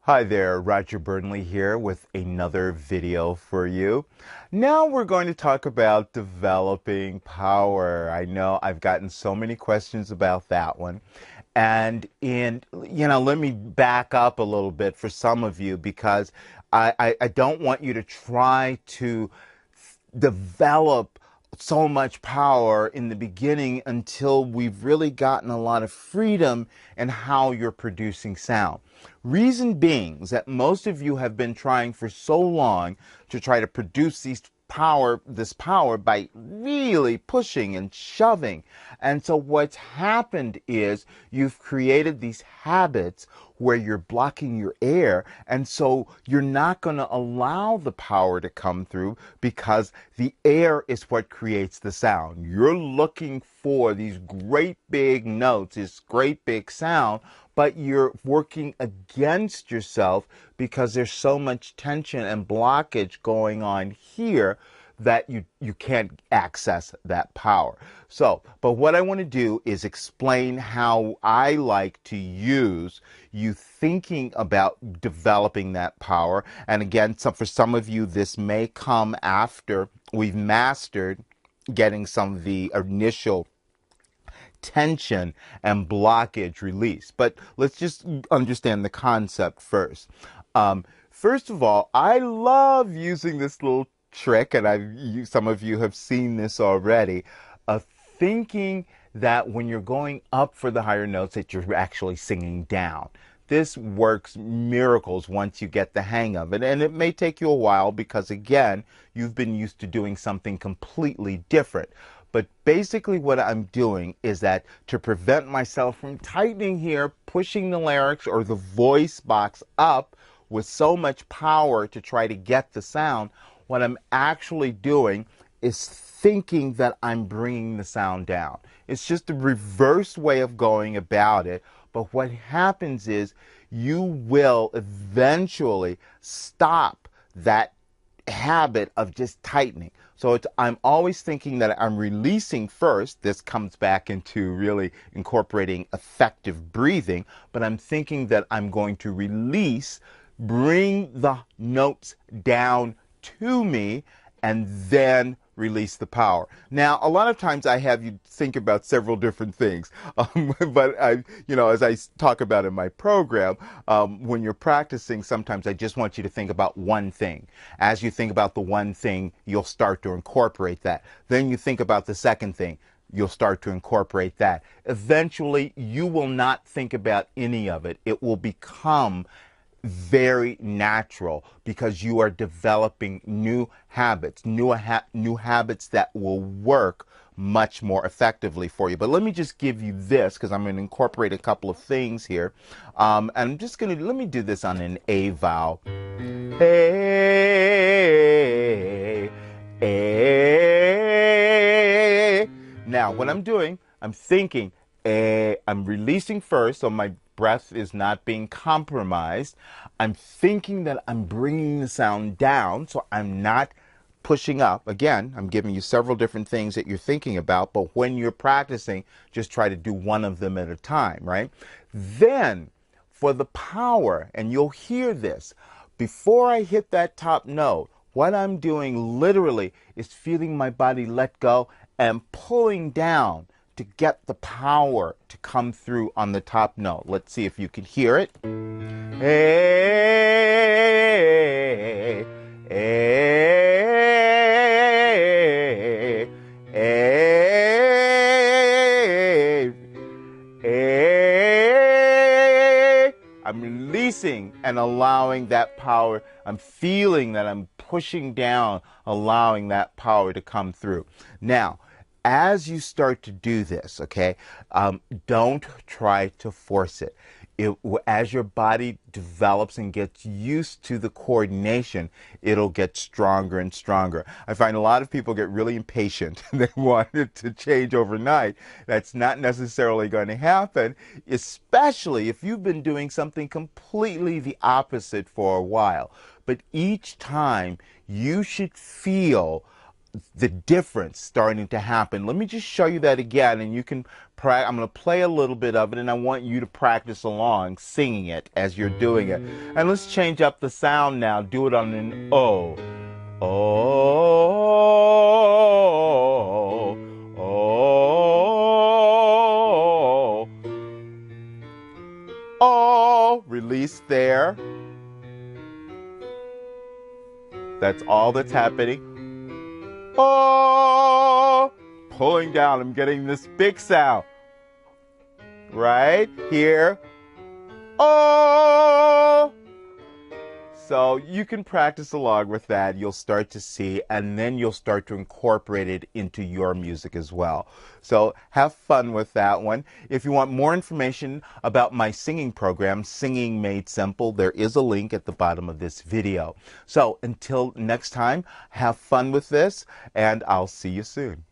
Hi there, Roger Burnley here with another video for you. Now we're going to talk about developing power. I know I've gotten so many questions about that one. Let me back up a little bit for some of you because I don't want you to try to develop so much power in the beginning until we've really gotten a lot of freedom in how you're producing sound. Reason being is that most of you have been trying for so long to try to produce this power by really pushing and shoving. And so what's happened is you've created these habits where you're blocking your air, and so you're not going to allow the power to come through because the air is what creates the sound. You're looking for these great big notes, this great big sound, but you're working against yourself because there's so much tension and blockage going on here that you can't access that power. So, but what I want to do is explain how I like to use you thinking about developing that power. And again, for some of you, this may come after we've mastered getting some of the initial tension and blockage release. But let's just understand the concept first. First of all, I love using this little trick, and some of you have seen this already, of thinking that when you're going up for the higher notes that you're actually singing down. This works miracles once you get the hang of it, and it may take you a while because, again, you've been used to doing something completely different. But basically what I'm doing is that to prevent myself from tightening here, pushing the larynx or the voice box up with so much power to try to get the sound, what I'm actually doing is thinking that I'm bringing the sound down. It's just a reverse way of going about it. But what happens is you will eventually stop that habit of just tightening. So I'm always thinking that I'm releasing first. This comes back into really incorporating effective breathing, but I'm thinking that I'm going to release, bring the notes down to me, and then release the power. Now, a lot of times I have you think about several different things, but as I talk about in my program, when you're practicing, sometimes I just want you to think about one thing. As you think about the one thing, you'll start to incorporate that. Then you think about the second thing. You'll start to incorporate that. Eventually, you will not think about any of it. It will become very natural because you are developing new habits, new habits that will work much more effectively for you. But let me just give you this because I'm going to incorporate a couple of things here. And I'm just going to, let me do this on an A vowel. A, A. Now, what I'm doing, I'm thinking, A, I'm releasing first, so my breath is not being compromised. I'm thinking that I'm bringing the sound down, so I'm not pushing up. Again, I'm giving you several different things that you're thinking about, but when you're practicing, just try to do one of them at a time, right? Then, for the power, and you'll hear this, before I hit that top note, what I'm doing literally is feeling my body let go and pulling down to get the power to come through on the top note. Let's see if you can hear it. A, A, A, A. I'm releasing and allowing that power. I'm feeling that I'm pushing down, allowing that power to come through. Now, as you start to do this, okay, don't try to force it. As your body develops and gets used to the coordination, it'll get stronger and stronger. I find a lot of people get really impatient. They want it to change overnight. That's not necessarily going to happen, especially if you've been doing something completely the opposite for a while. But each time, you should feel the difference starting to happen. Let me just show you that again, and you can I'm going to play a little bit of it, and I want you to practice along singing it as you're doing it. And let's change up the sound now. Do it on an O. Oh, oh, oh. Release there. That's all that's happening. Oh, pulling down. I'm getting this big sound. Right here. Oh. So you can practice along with that. You'll start to see, and then you'll start to incorporate it into your music as well. So have fun with that one. If you want more information about my singing program, Singing Made Simple, there is a link at the bottom of this video. So until next time, have fun with this, and I'll see you soon.